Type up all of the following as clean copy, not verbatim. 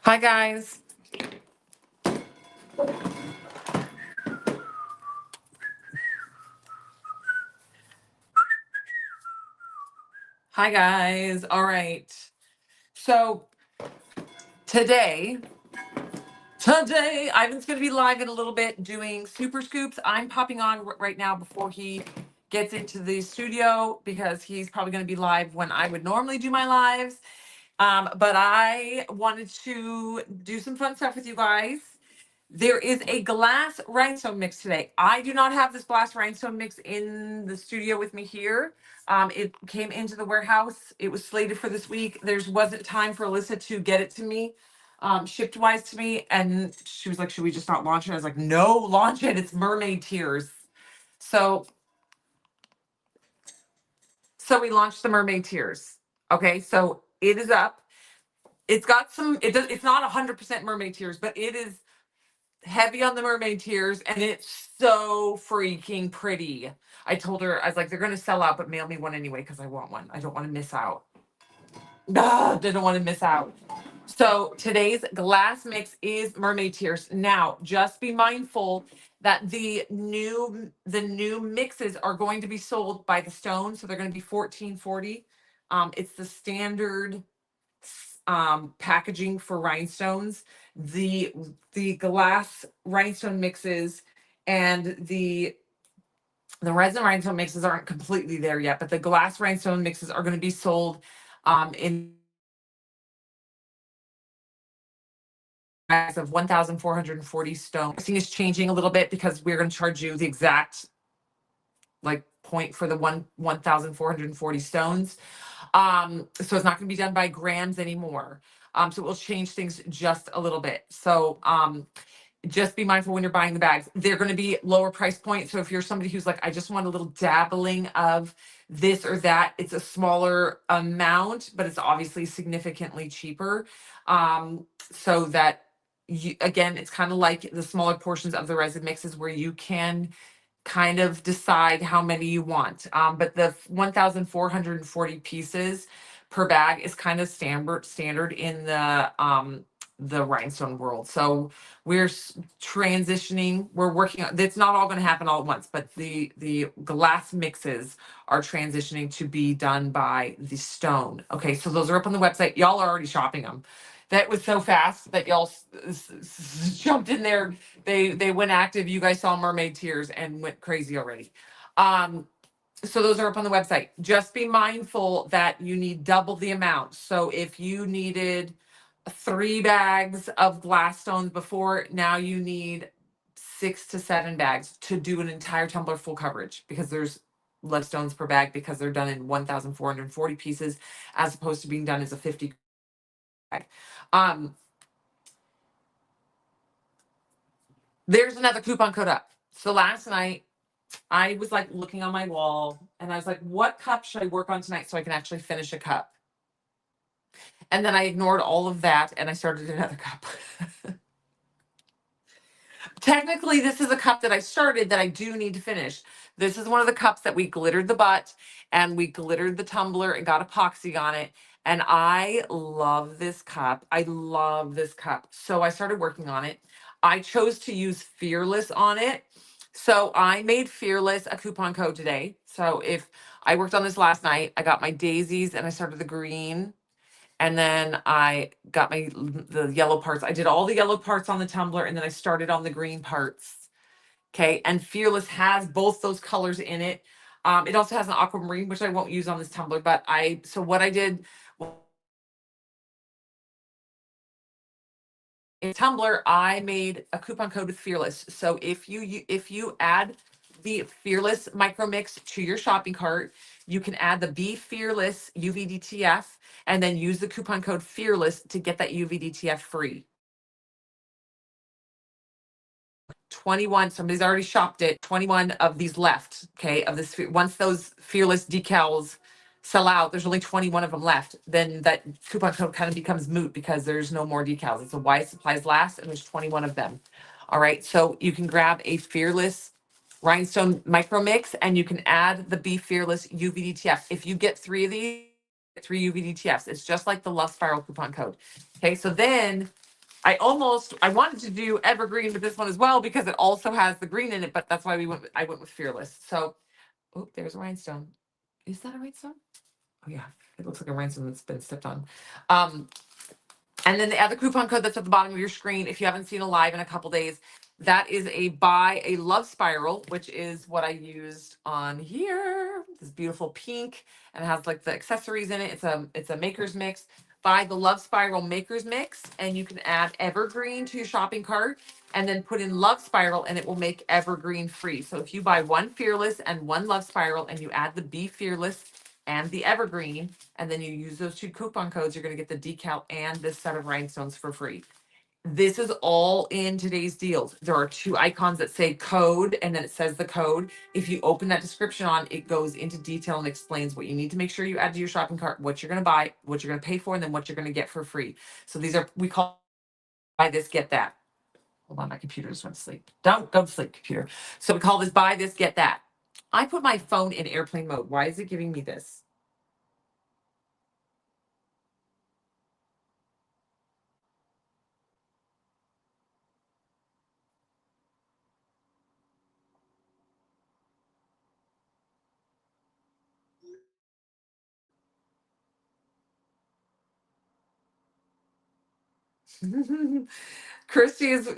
Hi guys. Hi guys. All right. So today, Ivan's going to be live in a little bit doing super scoops. I'm popping on right now before he gets into the studio because he's probably going to be live when I would normally do my lives. But I wanted to do some fun stuff with you guys. There is a glass rhinestone mix today. I do not have this glass rhinestone mix in the studio with me here. It came into the warehouse. It was slated for this week. There wasn't time for Alyssa to get it to me, shipped wise to me. And she was like, should we just not launch it? I was like, no, launch it. It's Mermaid Tears. So, so we launched the Mermaid Tears. Okay. So it is up. It's got it's not 100% Mermaid Tears, but it is heavy on the mermaid tears, and it's so freaking pretty. I told her, I was like, they're gonna sell out, but mail me one anyway because I want one. I don't want to miss out. I don't want to miss out. So today's glass mix is mermaid tears. Now, just be mindful that the new mixes are going to be sold by the stone, so they're going to be $14.40. It's the standard packaging for rhinestones. The glass rhinestone mixes and the resin rhinestone mixes aren't completely there yet, but the glass rhinestone mixes are going to be sold in of 1,440 stone. Pricing is changing a little bit because we're going to charge you the exact like point for the 1,440 stones. So it's not going to be done by grams anymore. So it will change things just a little bit. So just be mindful when you're buying the bags. They're going to be lower price point. So if you're somebody who's like, I just want a little dabbling of this or that, it's a smaller amount, but it's obviously significantly cheaper. So that again, it's kind of like the smaller portions of the resin mixes where you can kind of decide how many you want. But the 1,440 pieces per bag is kind of standard in the rhinestone world. So we're transitioning. We're working on. It's not all going to happen all at once, but the glass mixes are transitioning to be done by the stone. Okay, so those are up on the website. Y'all are already shopping them. That was so fast that y'all jumped in there. They went active. You guys saw Mermaid Tears and went crazy already. So those are up on the website. Just be mindful that you need double the amount. So if you needed 3 bags of glass stones before, now you need 6 to 7 bags to do an entire tumbler full coverage, because there's less stones per bag because they're done in 1,440 pieces as opposed to being done as a 50 bag. There's another coupon code up. So last night I was like looking on my wall and I was like, what cup should I work on tonight so I can actually finish a cup? And then I ignored all of that and I started another cup. Technically, this is a cup that I started that I do need to finish. This is one of the cups that we glittered the butt and we glittered the tumbler and got epoxy on it. And I love this cup. I love this cup. So I started working on it. I chose to use Fearless on it. So I made Fearless a coupon code today. So if I worked on this last night, I got my daisies and I started the green. And then I got the yellow parts. I did all the yellow parts on the tumbler and then I started on the green parts. Okay. And Fearless has both those colors in it. It also has an aquamarine, which I won't use on this tumbler, but so what I did in tumbler, I made a coupon code with Fearless. So if you add the Fearless micro mix to your shopping cart, you can add the Be Fearless UVDTF and then use the coupon code Fearless to get that UVDTF free. 21, somebody's already shopped it. 21 of these left. Okay, of this. Once those Fearless decals sell out, there's only 21 of them left. Then that coupon code kind of becomes moot because there's no more decals. It's a why supplies last, and there's 21 of them. All right, so you can grab a Fearless rhinestone micro mix and you can add the Be Fearless UVDTF. If you get 3 of these, 3 UVDTFs. It's just like the Love Spiral coupon code. Okay, so then I wanted to do evergreen with this one as well because it also has the green in it, but that's why I went with Fearless. So, oh, there's a rhinestone. Is that a rhinestone? Oh yeah, it looks like a rhinestone that's been stepped on. Um, and then the other coupon code that's at the bottom of your screen, if you haven't seen a live in a couple days, that is a buy a love spiral, which is what I used on here. This beautiful pink, and it has like the accessories in it. It's a maker's mix. Buy the love spiral maker's mix, and you can add evergreen to your shopping cart, and then put in love spiral, and it will make evergreen free. So if you buy one fearless and one love spiral, and you add the be fearless and the evergreen, and then you use those two coupon codes, you're going to get the decal and this set of rhinestones for free. This is all in today's deals. There are two icons that say code, and then it says the code. If you open that description on, it goes into detail and explains what you need to make sure you add to your shopping cart, what you're going to buy, what you're going to pay for, and then what you're going to get for free. So these are, we call buy this, get that. Hold on, my computer just went to sleep. Don't go to sleep, computer. So we call this buy this, get that. I put my phone in airplane mode. Why is it giving me this? Christy's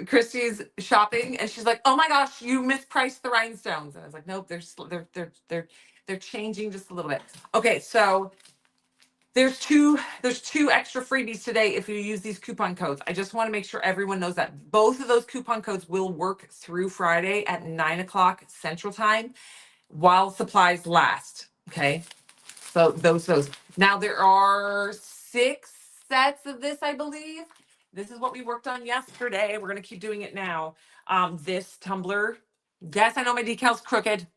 shopping, and she's like, "Oh my gosh, you mispriced the rhinestones." And I was like, "Nope, they're changing just a little bit." Okay, so there's two extra freebies today if you use these coupon codes. I just want to make sure everyone knows that both of those coupon codes will work through Friday at 9 o'clock Central Time while supplies last. Okay. So those. Now there are 6 sets of this, I believe. This is what we worked on yesterday. We're gonna keep doing it now. This tumbler. Yes, I know my decal's crooked.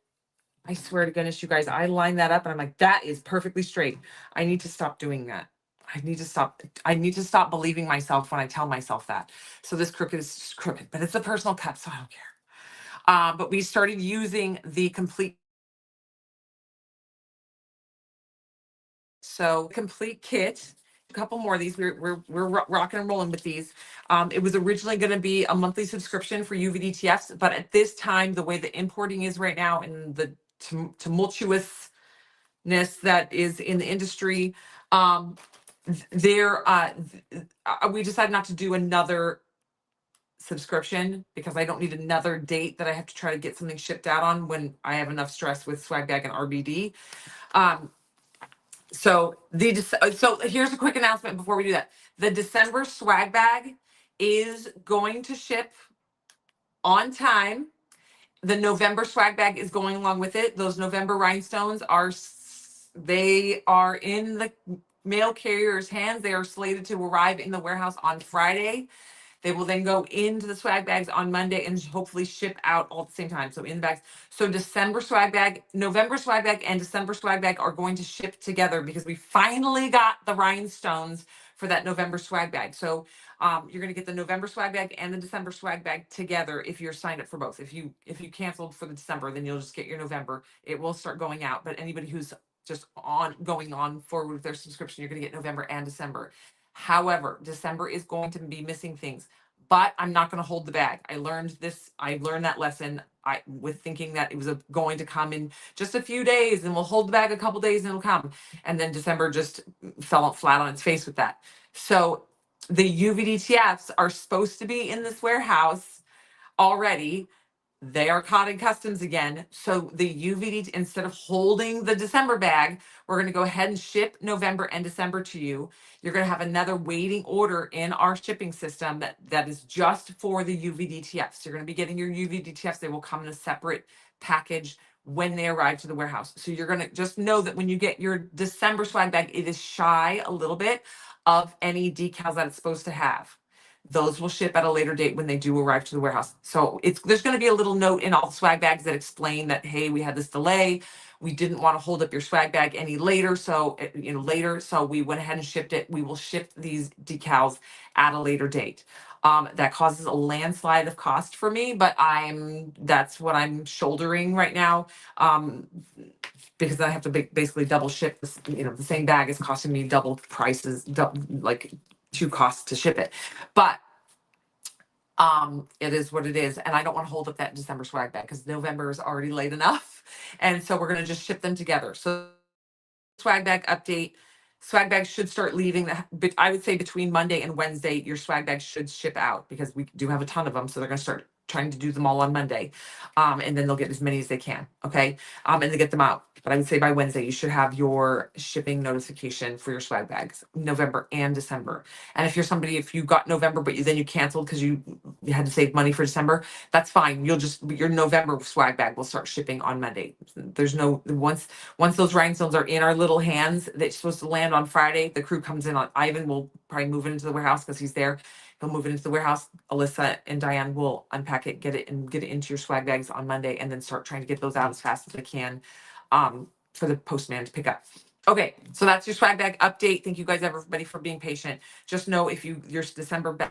I swear to goodness, you guys, I line that up and I'm like, that is perfectly straight. I need to stop doing that. I need to stop. I need to stop believing myself when I tell myself that. So this crooked is just crooked, but it's a personal cut, so I don't care. But we started using the complete. So complete kit, a couple more of these. We're rocking and rolling with these. It was originally going to be a monthly subscription for UVDTFs, but at this time, the way the importing is right now and the tumultuousness that is in the industry, we decided not to do another subscription because I don't need another date that I have to try to get something shipped out on when I have enough stress with swag bag and RBD. Um, so here's a quick announcement before we do that. The December swag bag is going to ship on time. The November swag bag is going along with it. Those November rhinestones they are in the mail carrier's hands. They are slated to arrive in the warehouse on Friday. They will then go into the swag bags on Monday and hopefully ship out all at the same time. So in the bags. So December swag bag, November swag bag, and December swag bag are going to ship together because we finally got the rhinestones for that November swag bag. So you're going to get the November swag bag and the December swag bag together if you're signed up for both. If you canceled for the December, then you'll just get your November. It will start going out. But anybody who's just going on forward with their subscription, you're going to get November and December. However, December is going to be missing things, but I'm not going to hold the bag. I learned that lesson. With thinking that it was going to come in just a few days and we'll hold the bag a couple days and it'll come. And then December just fell flat on its face with that. So the UVDTFs are supposed to be in this warehouse already. They are caught in customs again. So the UVD, instead of holding the December bag, we're going to go ahead and ship November and December to you. You're going to have another waiting order in our shipping system that is just for the UVDTFs. You're going to be getting your UVDTFs. They will come in a separate package when they arrive to the warehouse. So you're going to just know that when you get your December swag bag, it is shy a little bit of any decals that it's supposed to have. Those will ship at a later date when they do arrive to the warehouse. So there's going to be a little note in all the swag bags that explain that, hey, we had this delay. We didn't want to hold up your swag bag any later. So, so we went ahead and shipped it. We will ship these decals at a later date. That causes a landslide of cost for me, but that's what I'm shouldering right now. Because I have to basically double ship this, the same bag is costing me double prices, like 2 costs to ship it. But It is what it is. And I don't want to hold up that December swag bag because November is already late enough. And so we're going to just ship them together. So swag bag update. Swag bags should start leaving. But I would say between Monday and Wednesday, your swag bags should ship out because we do have a ton of them. So they're going to start trying to do them all on Monday. And then they'll get as many as they can. Okay. And they get them out. But I would say by Wednesday, you should have your shipping notification for your swag bags, November and December. And if you're somebody, if you got November, but then you canceled because you had to save money for December, that's fine. Your November swag bag will start shipping on Monday. There's no, once those rhinestones are in our little hands, they're supposed to land on Friday. The crew comes in on Ivan will probably move it into the warehouse because he's there. He'll move it into the warehouse. Alyssa and Diane will unpack it, get it into your swag bags on Monday, and then start trying to get those out as fast as we can for the postman to pick up. Okay, so that's your swag bag update. Thank you guys, everybody, for being patient. Just know if your December bag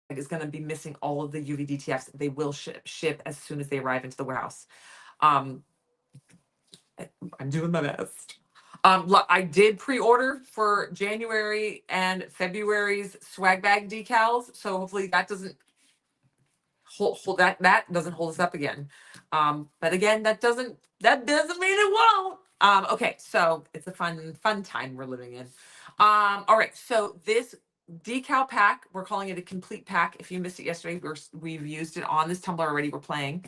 is going to be missing all of the UV DTFs, they will ship as soon as they arrive into the warehouse. Um, I'm doing my best. I did pre-order for January and February's swag bag decals, so hopefully that doesn't hold that doesn't hold us up again. But again, that doesn't mean it won't. Okay, so it's a fun time we're living in. All right, so this decal pack, we're calling it a complete pack. If you missed it yesterday, we've used it on this tumbler already. We're playing.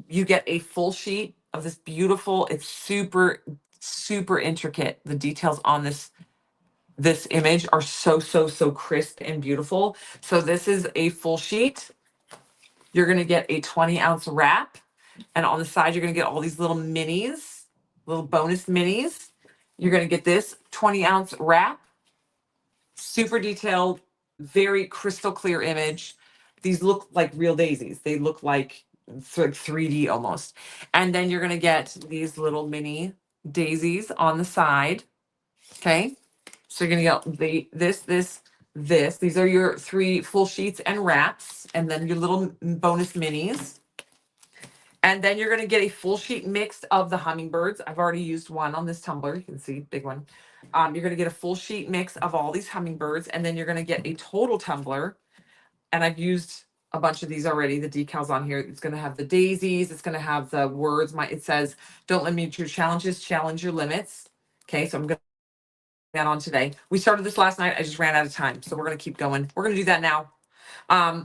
You get a full sheet of this beautiful, it's super intricate. The details on this image are so crisp and beautiful. So this is a full sheet. You're going to get a 20-ounce wrap, and on the side you're going to get all these little minis, little bonus minis. You're going to get this 20-ounce wrap, super detailed, very crystal clear image. These look like real daisies. They look like it's like 3D almost. And then you're going to get these little mini daisies on the side. Okay. So you're going to get this. These are your 3 full sheets and wraps, and then your little bonus minis. And then you're going to get a full sheet mix of the hummingbirds. I've already used one on this tumbler. You can see, big one. You're going to get a full sheet mix of all these hummingbirds, and then you're going to get a total tumbler. And I've used a bunch of these already. The decals on here. It's going to have the daisies. It's going to have the words. It says, "Don't limit your challenges, challenge your limits." Okay, so I'm going to put that on today. We started this last night. I just ran out of time, so we're going to keep going. We're going to do that now.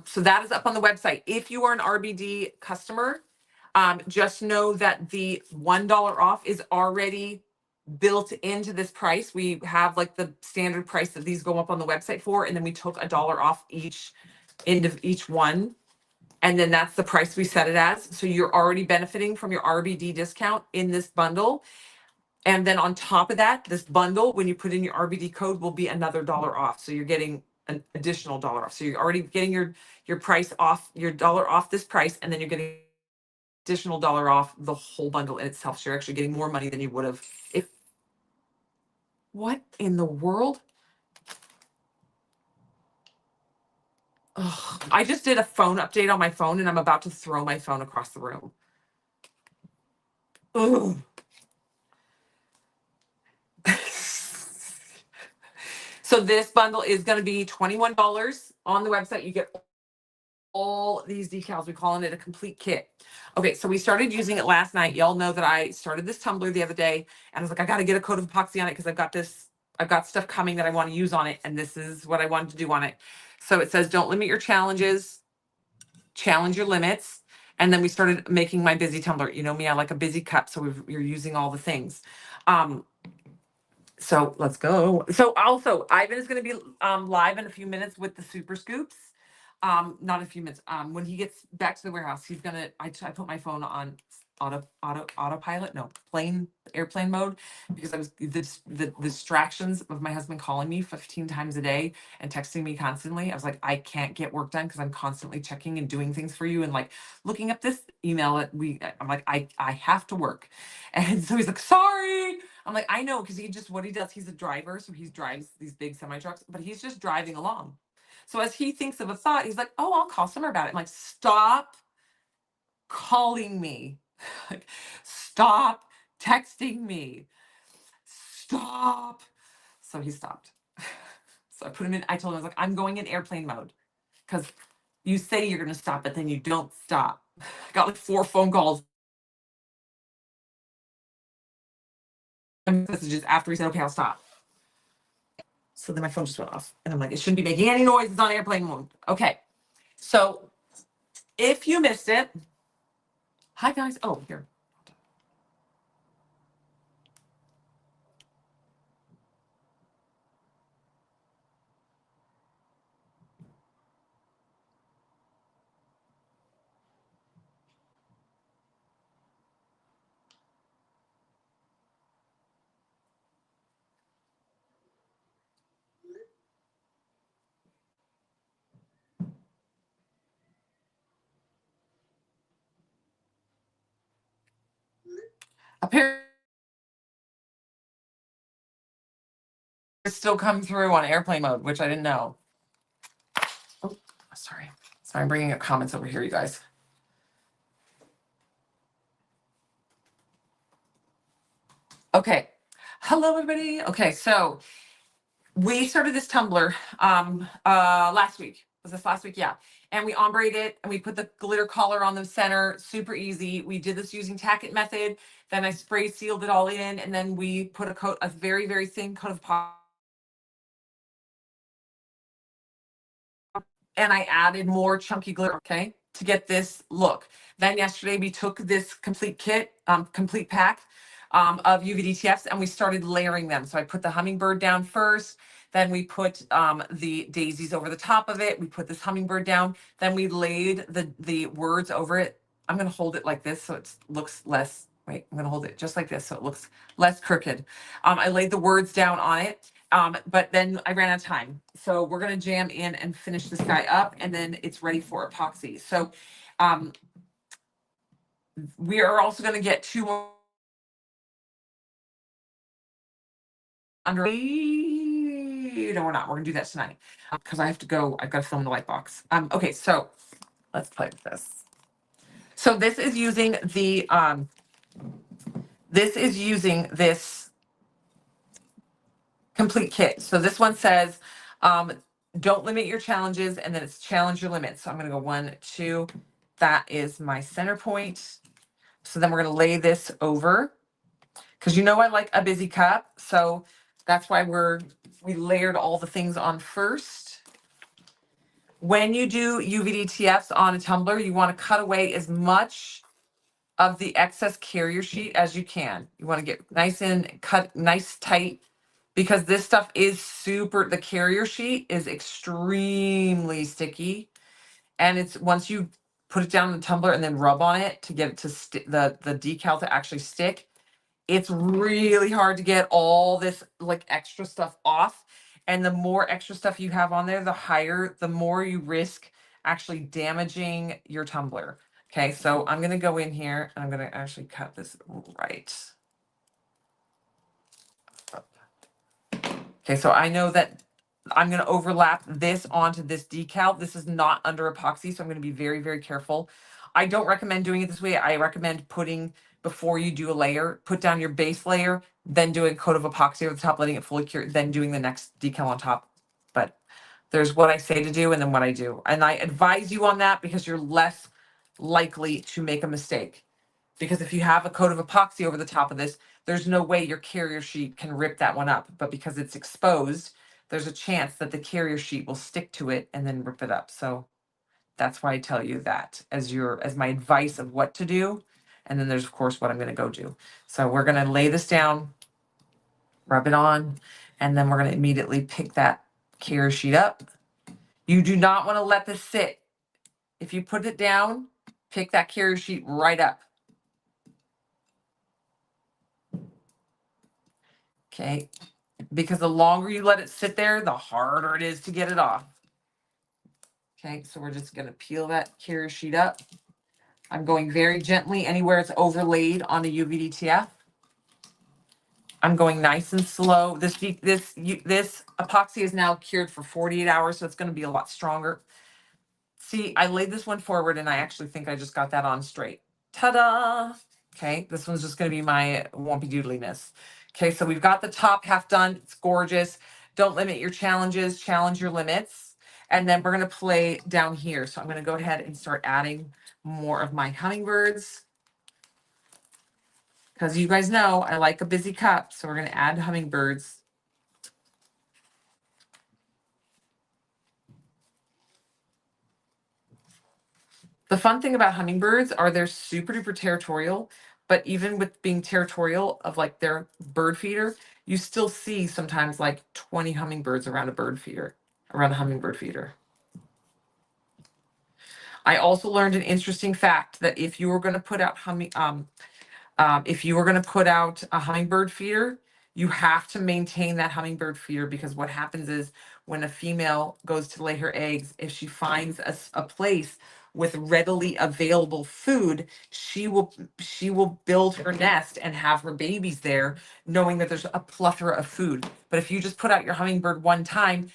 So that is up on the website. If you are an RBD customer, just know that the $1 off is already built into this price. We have like the standard price that these go up on the website for, and then we took $1 off each end of each one. And then that's the price we set it as. So you're already benefiting from your RBD discount in this bundle. And then on top of that, this bundle, when you put in your RBD code, will be another $1 off. So you're getting an additional $1 off. So you're already getting your price off, your $1 off this price, and then you're getting additional $1 off the whole bundle in itself. So you're actually getting more money than you would have if. What in the world? Ugh, I just did a phone update on my phone, and I'm about to throw my phone across the room. Ugh. So this bundle is going to be $21 on the website. You get all these decals. We're calling it a complete kit. Okay, so we started using it last night. Y'all know that I started this tumbler the other day, and I was like, I got to get a coat of epoxy on it because I've got stuff coming that I want to use on it, and this is what I wanted to do on it. So it says, don't limit your challenges, challenge your limits. And then we started making my busy tumbler. You know me, I like a busy cup, so we're using all the things. So let's go. So also, Ivan is going to be live in a few minutes with the super scoops. Not a few minutes. When he gets back to the warehouse, he's gonna. I put my phone on autopilot. No, airplane mode, because I was the distractions of my husband calling me 15 times a day and texting me constantly. I was like, I can't get work done because I'm constantly checking and doing things for you and like looking up this email that I'm like, I have to work, and so he's like, sorry. I'm like, I know, because what he does, he's a driver, so he drives these big semi trucks, but he's just driving along. So as he thinks of a thought, he's like, oh, I'll call Summer about it. I'm like, stop calling me. Like, stop texting me. Stop. So he stopped. So I told him, I was like, I'm going in airplane mode because You say you're going to stop, but then you don't stop. I got like 4 phone calls and messages after he said, okay, I'll stop. So then my phone just went off. And I'm like, it shouldn't be making any noise. It's on airplane mode. Okay. So if you missed it, hi guys. Oh, here. Apparently it's still coming through on airplane mode, which I didn't know. Oh, sorry. Sorry, I'm bringing up comments over here, you guys. Okay. Hello, everybody. Okay, so we started this tumbler last week. Was this last week? Yeah. And we ombrayed it and we put the glitter collar on the center. Super easy. We did this using tack-it method. Then I spray sealed it all in, and then we put a very, very thin coat of and I added more chunky glitter, okay, to get this look. Then yesterday we took this complete kit, complete pack of UVDTFs, and we started layering them. So I put the hummingbird down first, then we put the daisies over the top of it. We put this hummingbird down, then we laid the words over it. I'm gonna hold it like this so it looks less, wait, I'm gonna hold it just like this so it looks less crooked. I laid the words down on it. But then I ran out of time. So we're gonna jam in and finish this guy up, and then it's ready for epoxy. So we are also gonna get 2 more under. No, we're not. We're gonna do that tonight because I have to go. I've got to film the white box. Okay, so let's play with this. So this is using the this complete kit. So this one says, don't limit your challenges, and then it's challenge your limits. So I'm going to go 1, 2. That is my center point. So then we're going to lay this over because I like a busy cup. So that's why we layered all the things on first. When you do UVDTFs on a tumbler, you want to cut away as much of the excess carrier sheet as you can. You want to get nice and cut nice tight, because this stuff is the carrier sheet is extremely sticky. And it's once you put it down in the tumbler and then rub on it to get it to the decal to actually stick, it's really hard to get all this like extra stuff off. And the more extra stuff you have on there, the more you risk actually damaging your tumbler. Okay, so I'm gonna go in here and I'm gonna actually cut this right. Okay, so I know that I'm going to overlap this onto this decal. This is not under epoxy, so I'm going to be very, very careful. I don't recommend doing it this way. I recommend before you do a layer, put down your base layer, then doing a coat of epoxy over the top, letting it fully cure, then doing the next decal on top. But there's what I say to do and then what I do. And I advise you on that because you're less likely to make a mistake. Because if you have a coat of epoxy over the top of this, there's no way your carrier sheet can rip that one up. But because it's exposed, there's a chance that the carrier sheet will stick to it and then rip it up. So that's why I tell you that as my advice of what to do. And then there's of course what I'm going to go do. So we're going to lay this down, rub it on, and then we're going to immediately pick that carrier sheet up. You do not want to let this sit. If you put it down, pick that carrier sheet right up. Okay, because the longer you let it sit there, the harder it is to get it off. Okay, so we're just going to peel that carrier sheet up. I'm going very gently anywhere it's overlaid on a UVDTF. I'm going nice and slow. This epoxy is now cured for 48 hours, so it's going to be a lot stronger. See, I laid this one forward, and I actually think I just got that on straight. Ta-da! Okay, this one's just going to be my wumpy doodliness. Okay, so we've got the top half done. It's gorgeous. Don't limit your challenges, challenge your limits. And then we're going to play down here. So I'm going to go ahead and start adding more of my hummingbirds. Because you guys know I like a busy cup. So we're going to add hummingbirds. The fun thing about hummingbirds are they're super duper territorial, but even with being territorial of like their bird feeder, you still see sometimes like 20 hummingbirds around a bird feeder, around a hummingbird feeder. I also learned an interesting fact that if you were going to put out if you were going to put out a hummingbird feeder, you have to maintain that hummingbird feeder, because what happens is when a female goes to lay her eggs, if she finds a place with readily available food, she will build her nest and have her babies there, knowing that there's a plethora of food. But if you just put out your hummingbird one time,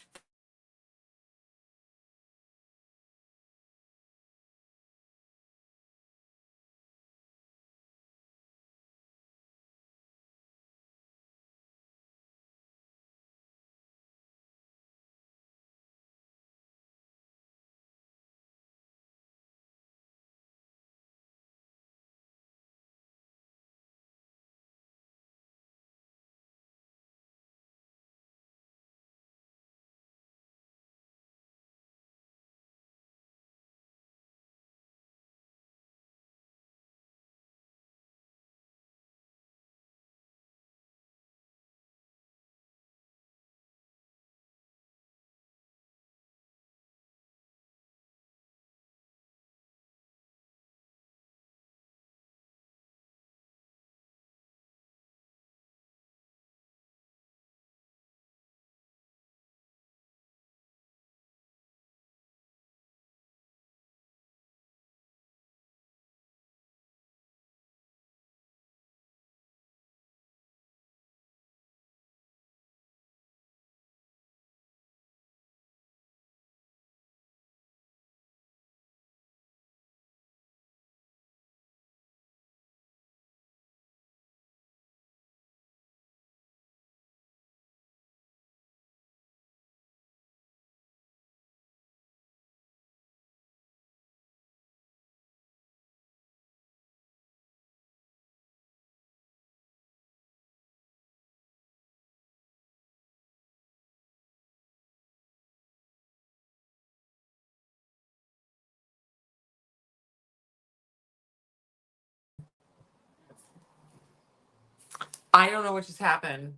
I don't know what just happened.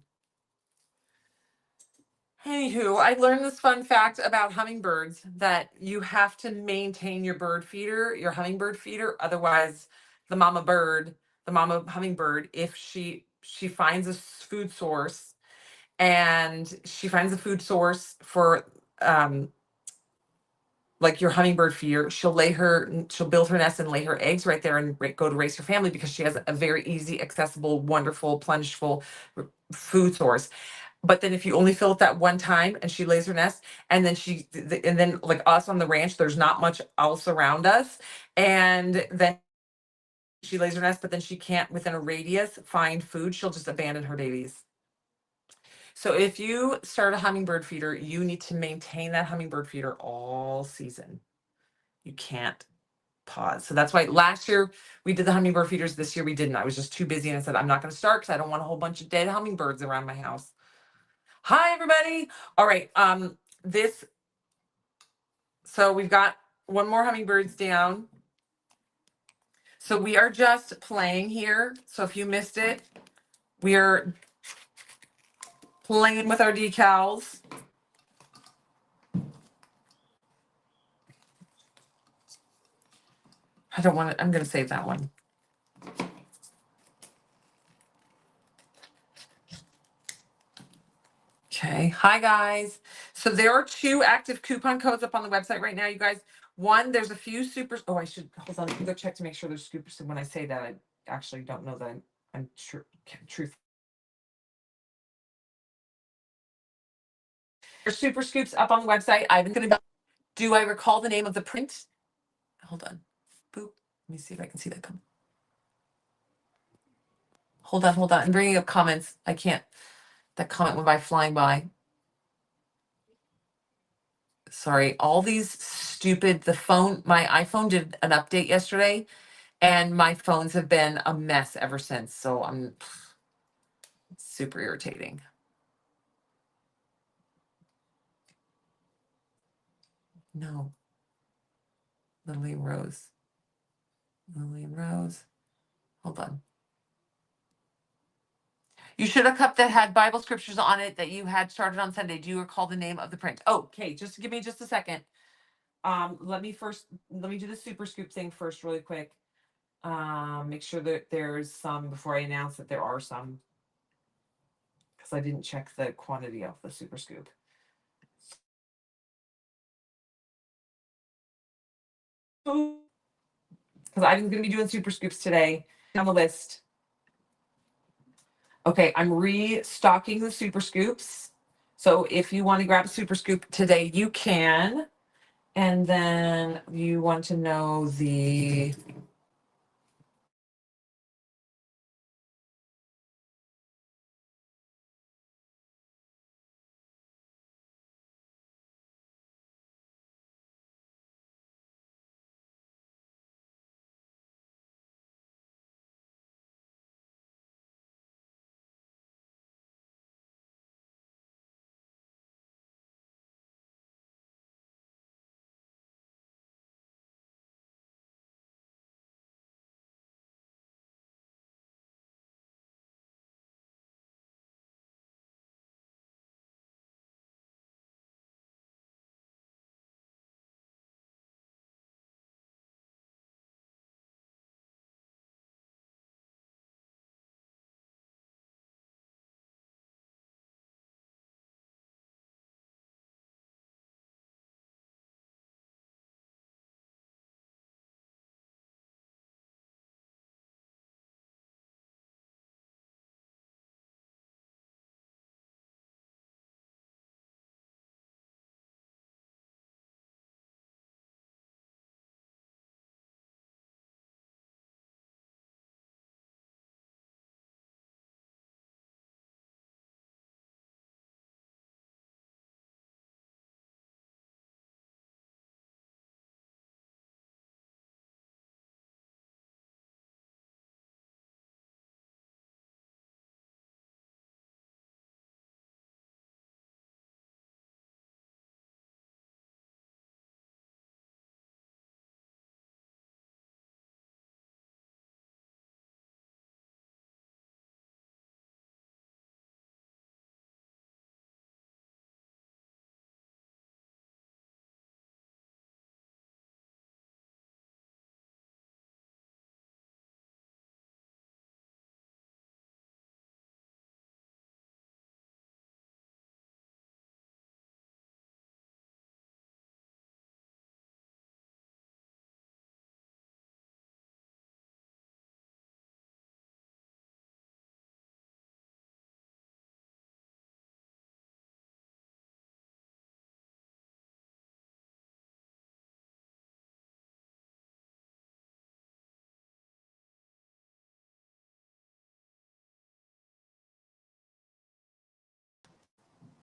Anywho, I learned this fun fact about hummingbirds, that you have to maintain your bird feeder, your hummingbird feeder. Otherwise, the mama bird, the mama hummingbird, if she finds a food source, and she finds a food source for um like your hummingbird feeder, she'll build her nest and lay her eggs right there and go to raise her family, because she has a very easy, accessible, wonderful, plentiful food source. But then if you only fill it that one time and she lays her nest, and then and then like us on the ranch, there's not much else around us. And then she lays her nest, but then she can't within a radius find food. She'll just abandon her babies. So if you start a hummingbird feeder, you need to maintain that hummingbird feeder all season. You can't pause. So that's why last year we did the hummingbird feeders. This year we didn't. I was just too busy, and I said, I'm not going to start because I don't want a whole bunch of dead hummingbirds around my house. Hi, everybody. All right. So we've got one more hummingbirds down. So we are just playing here. So if you missed it, we are playing with our decals. I don't want to, I'm going to save that one. Okay. Hi, guys. So there are 2 active coupon codes up on the website right now, you guys. One, there's a few super. Oh, I should hold on. Let me go check to make sure there's scoops. And when I say that, I actually don't know that I'm truth. There's super scoops up on the website. I'm going to. Do I recall the name of the print? Hold on. Boop. Let me see if I can see that come. Hold on, hold on. I'm bringing up comments. I can't. That comment went by flying by. Sorry, all these stupid, my iPhone did an update yesterday and my phones have been a mess ever since. So I'm super irritating. No. Lily Rose. Lily Rose. Hold on. You should have cup that had Bible scriptures on it that you had started on Sunday. Do you recall the name of the print? Oh, okay, just give me just a second. Let me do the super scoop thing first really quick. Make sure that there's some before I announce that there are some. Because I didn't check the quantity of the super scoop. Because I'm going to be doing super scoops today on the list. Okay, I'm restocking the super scoops. So if you want to grab a super scoop today, you can. And then you want to know the